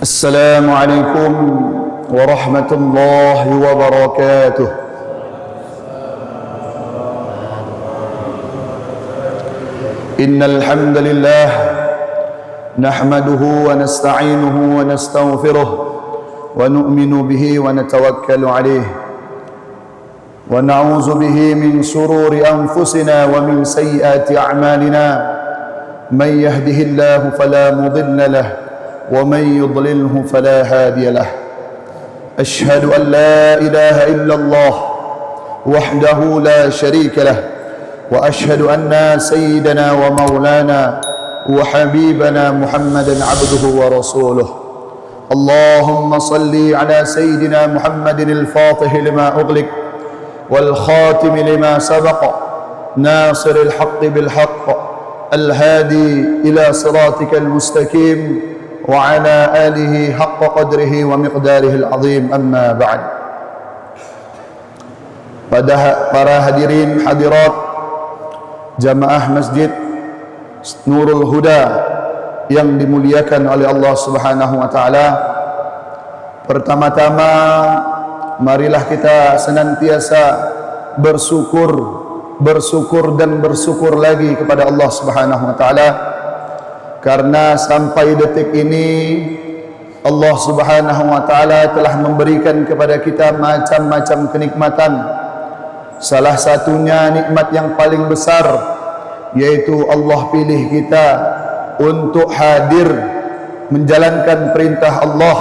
السلام عليكم ورحمة الله وبركاته. إن الحمد لله نحمده ونستعينه ونستغفره ونؤمن به ونتوكل عليه ونعوذ به من شرور أنفسنا ومن سيئات أعمالنا. من يهده الله فلا مضل له ومن يضلله فلا هادي له. أشهد أن لا إله إلا الله وحده لا شريك له وأشهد أن سيدنا ومولانا وحبيبنا محمدا عبده ورسوله. اللهم صل على سيدنا محمد الفاتح لما أغلق والخاتم لما سبق ناصر الحق بالحق الهادي إلى صراطك المستقيم وعلى آله حق قدره ومقداره العظيم. أما بعد. Para hadirin hadirat jamaah Masjid Nurul Huda yang dimuliakan oleh Allah Subhanahu wa taala, pertama-tama marilah kita senantiasa bersyukur dan bersyukur lagi kepada Allah Subhanahu wa taala, karena sampai detik ini Allah Subhanahu wa taala telah memberikan kepada kita macam-macam kenikmatan. Salah satunya nikmat yang paling besar, yaitu Allah pilih kita untuk hadir menjalankan perintah Allah,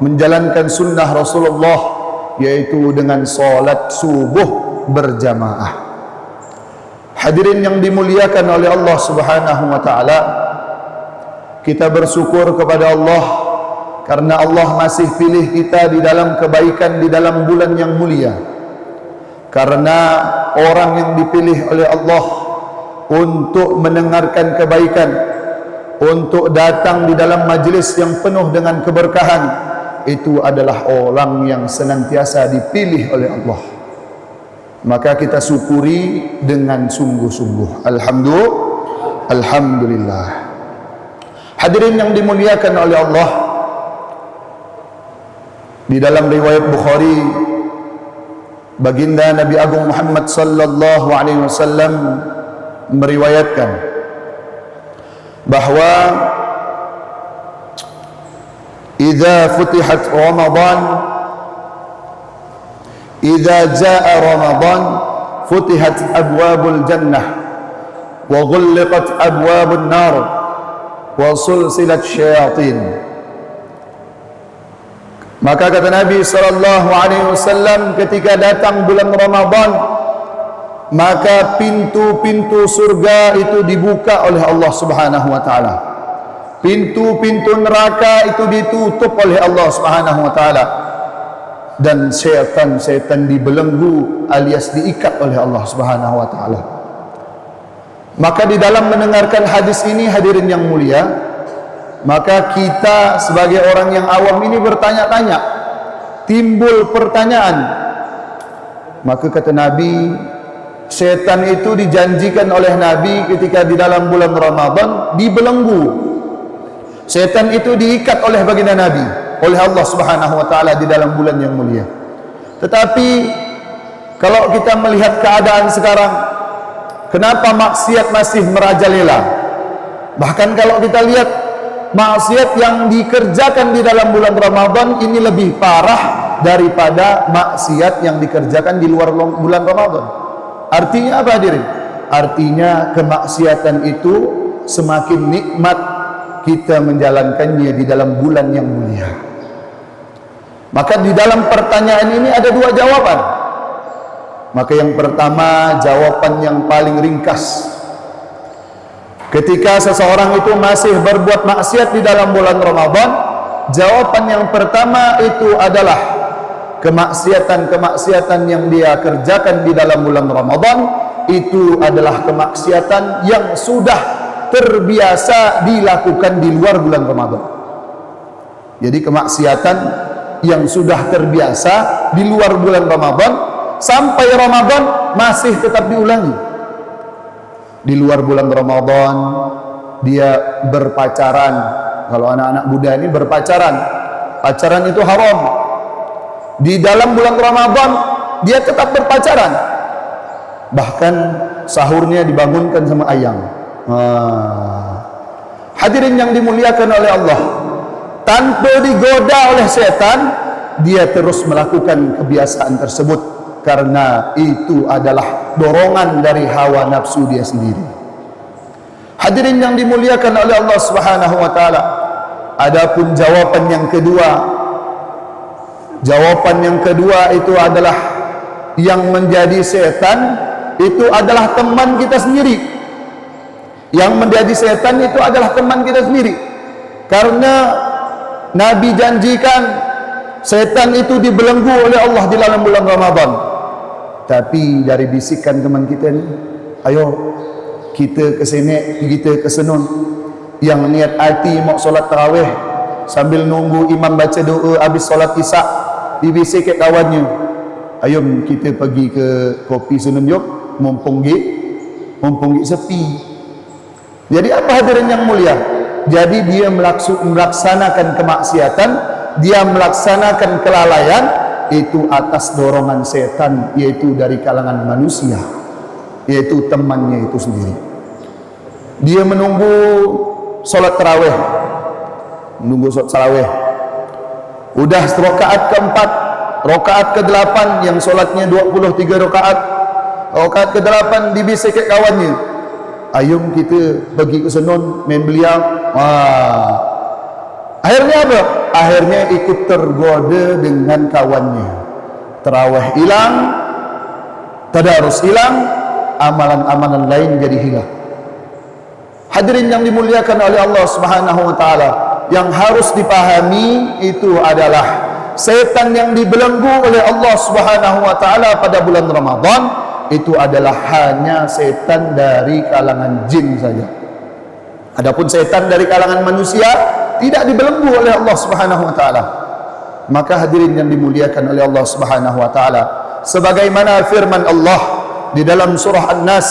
menjalankan sunnah Rasulullah, yaitu dengan salat subuh berjamaah. Hadirin yang dimuliakan oleh Allah Subhanahu wa taala, kita bersyukur kepada Allah karena Allah masih pilih kita di dalam kebaikan, di dalam bulan yang mulia. Karena orang yang dipilih oleh Allah untuk mendengarkan kebaikan, untuk datang di dalam majlis yang penuh dengan keberkahan, itu adalah orang yang senantiasa dipilih oleh Allah. Maka kita syukuri dengan sungguh-sungguh. Alhamdulillah. Hadirin yang dimuliakan oleh Allah, di dalam riwayat Bukhari, baginda Nabi Agung Muhammad sallallahu alaihi wasallam meriwayatkan bahwa idza futihat Ramadan, idza jaa Ramadan futihat abwabul jannah wa ghulqat abwabun nar wa sulsilat syayatin. Maka kata Nabi sallallahu alaihi wasallam, ketika datang bulan Ramadan, maka pintu-pintu surga itu dibuka oleh Allah Subhanahu wa taala. Pintu-pintu neraka itu ditutup oleh Allah Subhanahu wa taala. Dan setan-setan dibelenggu alias diikat oleh Allah Subhanahu wa taala. Maka di dalam mendengarkan hadis ini, hadirin yang mulia, maka kita sebagai orang yang awam ini bertanya-tanya, timbul pertanyaan. Maka kata Nabi, setan itu dijanjikan oleh Nabi ketika di dalam bulan Ramadan dibelenggu. Setan itu diikat oleh baginda Nabi, oleh Allah Subhanahu wa taala di dalam bulan yang mulia. Tetapi kalau kita melihat keadaan sekarang, kenapa maksiat masih merajalela? Bahkan kalau kita lihat maksiat yang dikerjakan di dalam bulan Ramadan ini lebih parah daripada maksiat yang dikerjakan di luar bulan Ramadan. Artinya apa, hadirin? Artinya kemaksiatan itu semakin nikmat kita menjalankannya di dalam bulan yang mulia. Maka di dalam pertanyaan ini ada dua jawaban. Maka yang pertama, jawaban yang paling ringkas. Ketika seseorang itu masih berbuat maksiat di dalam bulan Ramadan, jawaban yang pertama itu adalah kemaksiatan-kemaksiatan yang dia kerjakan di dalam bulan Ramadan itu adalah kemaksiatan yang sudah terbiasa dilakukan di luar bulan Ramadan. Jadi kemaksiatan yang sudah terbiasa di luar bulan Ramadan, sampai Ramadan masih tetap diulangi. Di luar bulan Ramadan dia berpacaran kalau anak-anak muda ini berpacaran. Pacaran itu haram. Di dalam bulan Ramadan dia tetap berpacaran. Bahkan sahurnya dibangunkan sama ayam. Hadirin yang dimuliakan oleh Allah, tanpa digoda oleh setan, dia terus melakukan kebiasaan tersebut karena itu adalah dorongan dari hawa nafsu dia sendiri. Hadirin yang dimuliakan oleh Allah Subhanahu wa taala, adapun jawaban yang kedua itu adalah yang menjadi setan itu adalah teman kita sendiri. Yang menjadi setan itu adalah teman kita sendiri. Karena Nabi janjikan setan itu dibelenggu oleh Allah di dalam bulan Ramadan. Tapi dari bisikan teman kita ni, ayo kita ke sini, kita ke senun, yang niat hati mau solat tarawih sambil nunggu imam baca doa habis solat isyak, dibisik ke kawannya, ayo kita pergi ke kopi senun yuk, mumpung sepi. Jadi apa hadirin yang mulia? Jadi dia melaksanakan kemaksiatan, dia melaksanakan kelalaian itu atas dorongan setan, yaitu dari kalangan manusia, yaitu temannya itu sendiri. Dia menunggu solat tarawih, udah rakaat keempat, rakaat ke-8 yang solatnya 23 rakaat, rakaat ke-8 dibisik ke kawannya, ayum kita pergi ke senun main biliar. Akhirnya apa? Akhirnya ikut tergoda dengan kawannya. Tarawih hilang, tadarus hilang, amalan-amalan lain jadi hilang. Hadirin yang dimuliakan oleh Allah Subhanahu wa taala, yang harus dipahami itu adalah setan yang dibelenggu oleh Allah Subhanahu wa taala pada bulan Ramadan itu adalah hanya setan dari kalangan jin saja. Adapun setan dari kalangan manusia tidak dibelenggu oleh Allah Subhanahu wa taala. Maka hadirin yang dimuliakan oleh Allah Subhanahu wa taala, sebagaimana firman Allah di dalam surah An-Nas,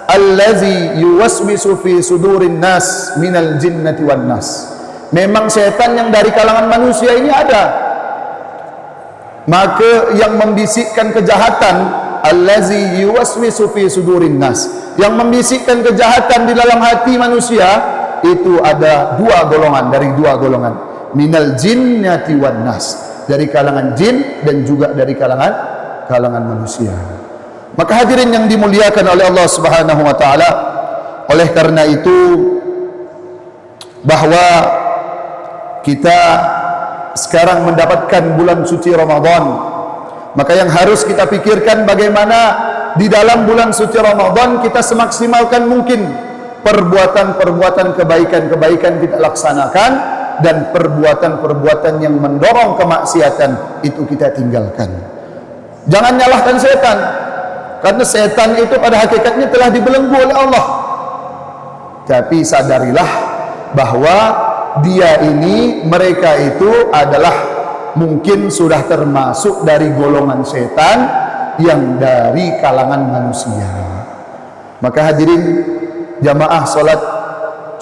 allazi yuwaswisu fi sudurin nas minal jinnati wan nas. Memang setan yang dari kalangan manusia ini ada. Maka yang membisikkan kejahatan, allazi yuwaswisu fi sudurin nas, yang membisikkan kejahatan di dalam hati manusia, itu ada dua golongan, minal jinnati wan nas, dari kalangan jin dan juga dari kalangan manusia. Maka hadirin yang dimuliakan oleh Allah Subhanahu wa taala, oleh karena itu bahwa kita sekarang mendapatkan bulan suci Ramadan, maka yang harus kita pikirkan bagaimana di dalam bulan suci Ramadan kita semaksimalkan mungkin perbuatan-perbuatan kebaikan-kebaikan kita laksanakan, dan perbuatan-perbuatan yang mendorong kemaksiatan itu kita tinggalkan. Jangan nyalahkan setan, karena setan itu pada hakikatnya telah dibelenggu oleh Allah. Tapi sadarilah bahwa mereka itu adalah mungkin sudah termasuk dari golongan setan yang dari kalangan manusia. Maka hadirin jamaah salat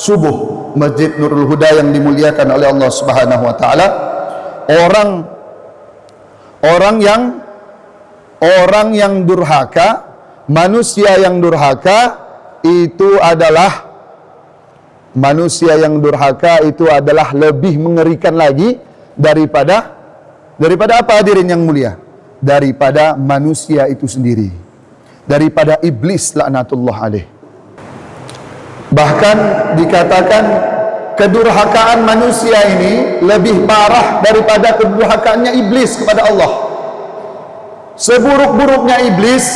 subuh Masjid Nurul Huda yang dimuliakan oleh Allah Subhanahu wa taala, orang yang durhaka, manusia yang durhaka itu adalah lebih mengerikan lagi daripada apa hadirin yang mulia? Daripada manusia itu sendiri, daripada iblis laknatullah alaih. Bahkan dikatakan kedurhakaan manusia ini lebih parah daripada kedurhakaannya iblis kepada Allah. Seburuk-buruknya iblis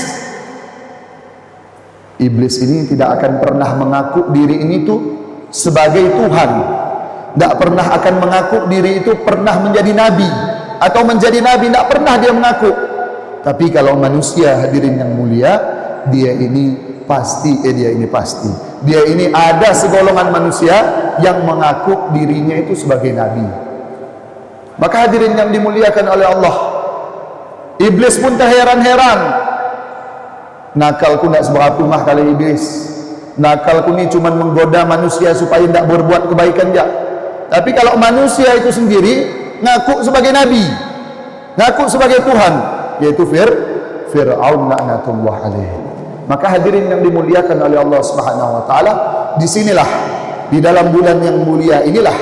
ini tidak akan pernah mengaku diri ini tuh sebagai Tuhan, tidak pernah akan mengaku diri itu pernah menjadi nabi atau menjadi nabi, tidak pernah dia mengaku. Tapi kalau manusia hadirin yang mulia, dia ini pasti ada segolongan manusia yang mengaku dirinya itu sebagai nabi. Maka hadirin yang dimuliakan oleh Allah, iblis pun terheran-heran. Nakalku tidak seberapa mah kali iblis. Nakalku ni cuma menggoda manusia supaya tidak berbuat kebaikan je. Tapi kalau manusia itu sendiri ngaku sebagai nabi, ngaku sebagai Tuhan, yaitu Fir'aun laknatullah alaihi. Maka hadirin yang dimuliakan oleh Allah Subhanahu wa taala, disinilah di dalam bulan yang mulia inilah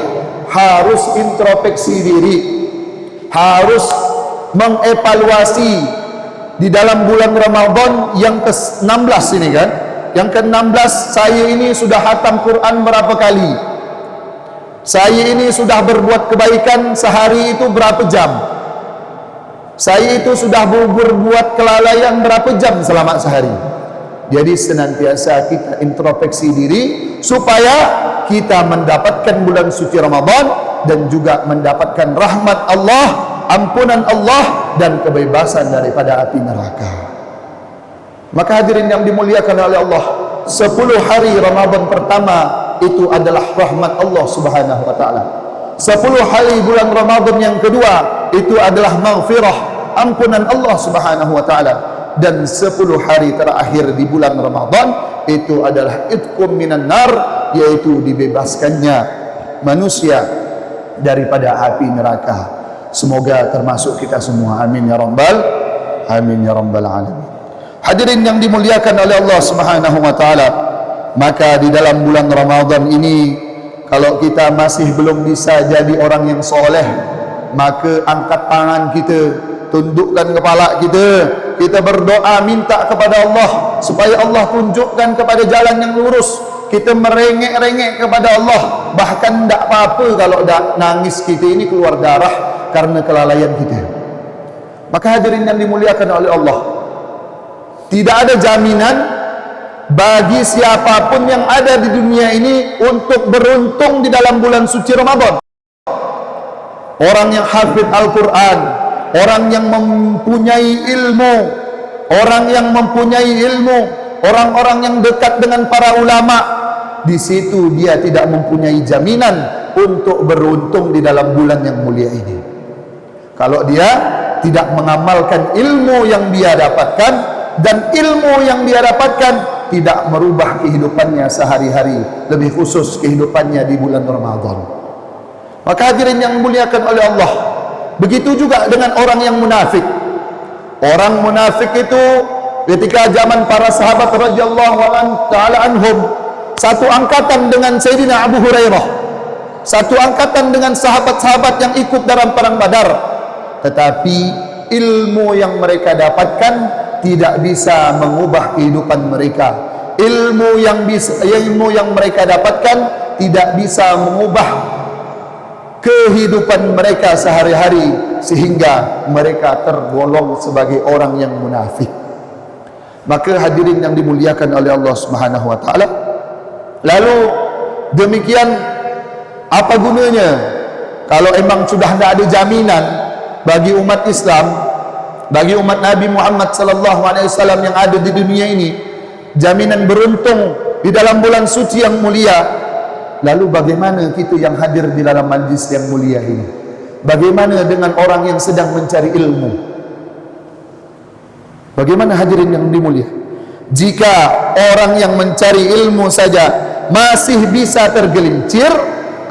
harus introspeksi diri, harus mengevaluasi di dalam bulan Ramadan yang ke-16 ini kan. Yang ke-16, saya ini sudah hatam Quran berapa kali? Saya ini sudah berbuat kebaikan sehari itu berapa jam? Saya itu sudah berbuat kelalaian berapa jam selama sehari? Jadi senantiasa kita introspeksi diri supaya kita mendapatkan bulan suci Ramadan dan juga mendapatkan rahmat Allah, ampunan Allah dan kebebasan daripada api neraka. Maka hadirin yang dimuliakan oleh Allah, 10 hari Ramadan pertama itu adalah rahmat Allah Subhanahu wa taala. 10 hari bulan Ramadan yang kedua itu adalah maghfirah, ampunan Allah Subhanahu wa taala. Dan 10 hari terakhir di bulan Ramadan itu adalah itqum minan nar, yaitu dibebaskannya manusia daripada api neraka. Semoga termasuk kita semua. Amin ya rabbal alamin. Hadirin yang dimuliakan oleh Allah Subhanahu wa taala, maka di dalam bulan Ramadan ini kalau kita masih belum bisa jadi orang yang soleh, maka angkat tangan kita, tundukkan kepala kita berdoa minta kepada Allah supaya Allah tunjukkan kepada jalan yang lurus. Kita merengek-rengek kepada Allah, bahkan tidak apa-apa kalau nangis kita ini keluar darah karena kelalaian kita. Maka hadirin yang dimuliakan oleh Allah, tidak ada jaminan bagi siapapun yang ada di dunia ini untuk beruntung di dalam bulan suci Ramadan. Orang yang hafid Al-Quran, orang yang mempunyai ilmu, orang-orang yang dekat dengan para ulama, di situ dia tidak mempunyai jaminan untuk beruntung di dalam bulan yang mulia ini. Kalau dia tidak mengamalkan ilmu yang dia dapatkan, dan ilmu yang dia dapatkan tidak merubah kehidupannya sehari-hari, lebih khusus kehidupannya di bulan Ramadan. Maka hadirin yang dimuliakan oleh Allah, begitu juga dengan orang yang munafik. Orang munafik itu ketika zaman para sahabat radhiyallahu taala anhum, satu angkatan dengan Sayyidina Abu Hurairah, satu angkatan dengan sahabat-sahabat yang ikut dalam perang Badar, tetapi ilmu yang mereka dapatkan tidak bisa mengubah kehidupan mereka. Ilmu yang mereka dapatkan tidak bisa mengubah kehidupan mereka sehari-hari, sehingga mereka tergolong sebagai orang yang munafik. Maka hadirin yang dimuliakan oleh Allah Subhanahu wa taala, lalu demikian apa gunanya kalau emang sudah tidak ada jaminan bagi umat Islam, bagi umat Nabi Muhammad sallallahu alaihi wasallam yang ada di dunia ini, jaminan beruntung di dalam bulan suci yang mulia. Lalu bagaimana kita yang hadir di dalam majlis yang mulia ini? Bagaimana dengan orang yang sedang mencari ilmu? Bagaimana hadirin yang dimulia? Jika orang yang mencari ilmu saja masih bisa tergelincir,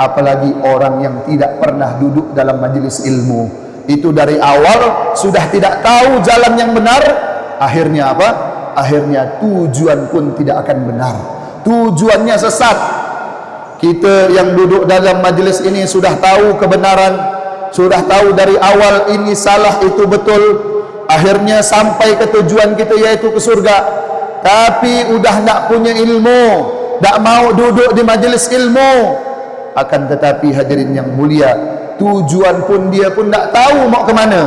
apalagi orang yang tidak pernah duduk dalam majlis ilmu. Itu dari awal sudah tidak tahu jalan yang benar, akhirnya apa? Akhirnya tujuan pun tidak akan benar, tujuannya sesat. Kita yang duduk dalam majlis ini sudah tahu kebenaran, sudah tahu dari awal ini salah itu betul, akhirnya sampai ke tujuan kita yaitu ke surga, tapi udah tidak punya ilmu, tidak mau duduk di majlis ilmu. Akan tetapi hadirin yang mulia, tujuan pun dia pun tak tahu mau ke mana.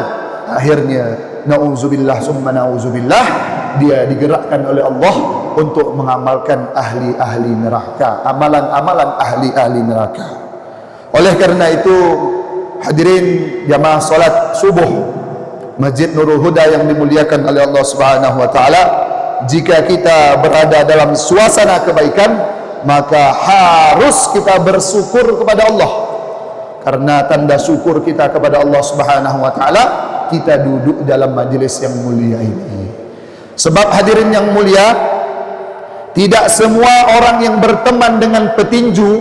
Akhirnya na'udzubillah summa na'udzubillah, dia digerakkan oleh Allah untuk mengamalkan ahli-ahli neraka, amalan-amalan ahli-ahli neraka. Oleh karena itu hadirin jamaah salat subuh Masjid Nurul Huda yang dimuliakan oleh Allah Subhanahu wa taala, jika kita berada dalam suasana kebaikan, maka harus kita bersyukur kepada Allah. Karena tanda syukur kita kepada Allah Subhanahu wa taala, kita duduk dalam majlis yang mulia ini. Sebab hadirin yang mulia, tidak semua orang yang berteman dengan petinju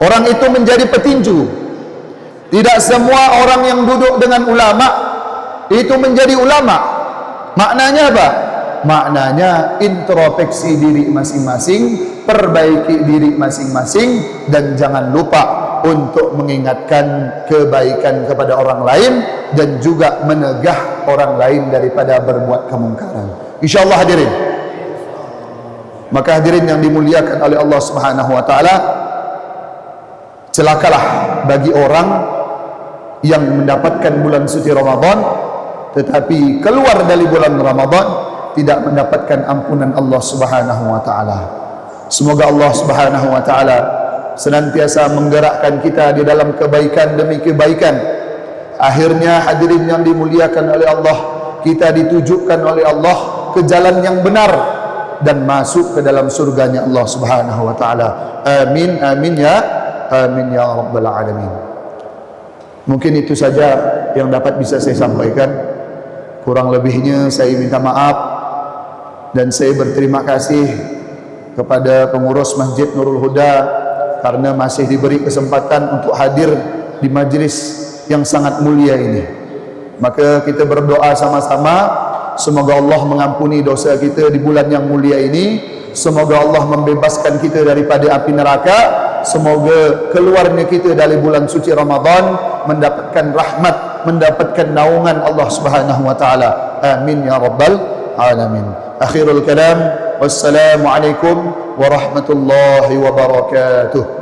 Orang itu menjadi petinju. Tidak semua orang yang duduk dengan ulama itu menjadi ulama. Maknanya apa? Maknanya introspeksi diri masing-masing, perbaiki diri masing-masing, dan jangan lupa untuk mengingatkan kebaikan kepada orang lain dan juga menegah orang lain daripada berbuat kemungkaran. Insyaallah hadirin. Maka hadirin yang dimuliakan oleh Allah Subhanahu wa taala, celakalah bagi orang yang mendapatkan bulan suci Ramadan tetapi keluar dari bulan Ramadan tidak mendapatkan ampunan Allah Subhanahu wa taala. Semoga Allah Subhanahu wa taala senantiasa menggerakkan kita di dalam kebaikan demi kebaikan. Akhirnya hadirin yang dimuliakan oleh Allah, kita ditujukan oleh Allah ke jalan yang benar dan masuk ke dalam surganya Allah Subhanahu wa taala. Amin amin ya rabbal alamin. Mungkin itu saja yang dapat bisa saya sampaikan. Kurang lebihnya saya minta maaf dan saya berterima kasih kepada pengurus Masjid Nurul Huda karena masih diberi kesempatan untuk hadir di majlis yang sangat mulia ini. Maka kita berdoa sama-sama, semoga Allah mengampuni dosa kita di bulan yang mulia ini. Semoga Allah membebaskan kita daripada api neraka. Semoga keluarnya kita dari bulan suci Ramadan mendapatkan rahmat, mendapatkan naungan Allah Subhanahu wa taala. Amin ya rabbal alamin. Akhirul kalam, wassalamu alaikum warahmatullahi wabarakatuh.